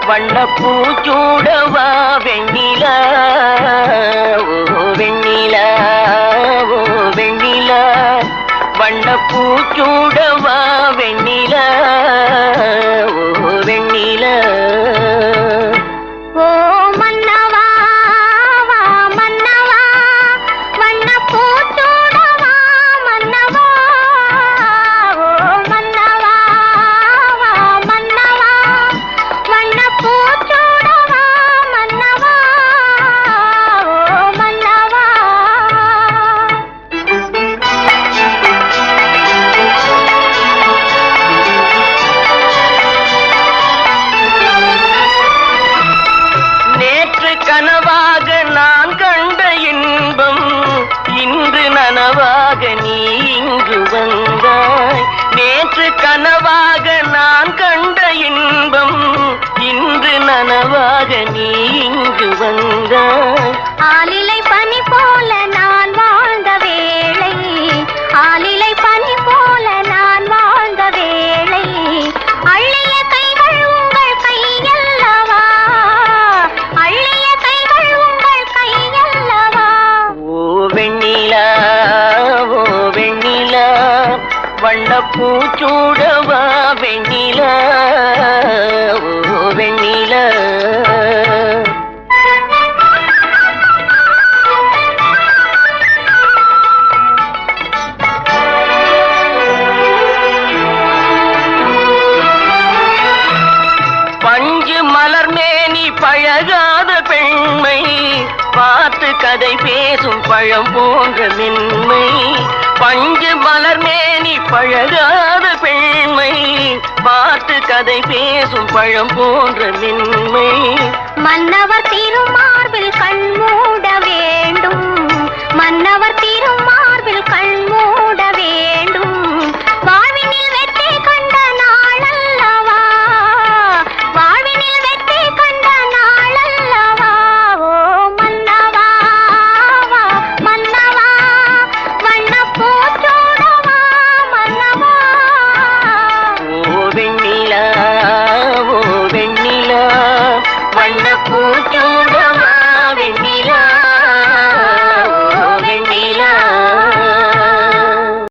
வண்ணப்பூச்சூடவா வெண்ணிலா, ஓ வெண்ணிலா, ஓ வெண்ணிலா, வண்ணப்பூச்சூடவா வெண்ணிலா, ஓ வெண்ணிலா. ஓ மன்னவா வா மன்னவா, வண்ணப்பூச்சூடவா மன்னவா, ஓ மன்னவா வா மன்னவா, வண்ணப்பூச்சூடவா மன்னவா, ஓ மன்னவா. நேற்று கனவாக நான் கண்ட இன்பம் இன்று நனவாக நீ இங்கு வந்தாய். நேற்று கனவாக நான் கண்ட இன்பம் இன்று நனவாக நீ இங்கு வந்தாய். ஆலிலை பனி போல நான் வாழ்ந்த வேளை, ஆலிலை பனி போல நான் வாழ்ந்த வேளை, அள்ளிய கைகள் உங்கள் கையல்லவா, அள்ளிய கைகள் உங்கள் கையல்லவா. ஓ வெண்ணிலா, ஓ வெண்ணிலா, வண்ணப்பூச்சூடவா வெண்ணிலா, ஓ வெண்ணிலா. பஞ்சு மலர் மேனி பழகாத பெண்மை, பார்த்து கதை பேசும் பழம் போன்ற மென்மை. பஞ்சு மலர் மேனி பழகாத பெண்மை, பார்த்து கதை பேசும் பழம் போன்ற மென்மை. மன்னவர் திருமார்பில் கண் மூட வேண்டும், மன்னவர் திருமார்பில் கண்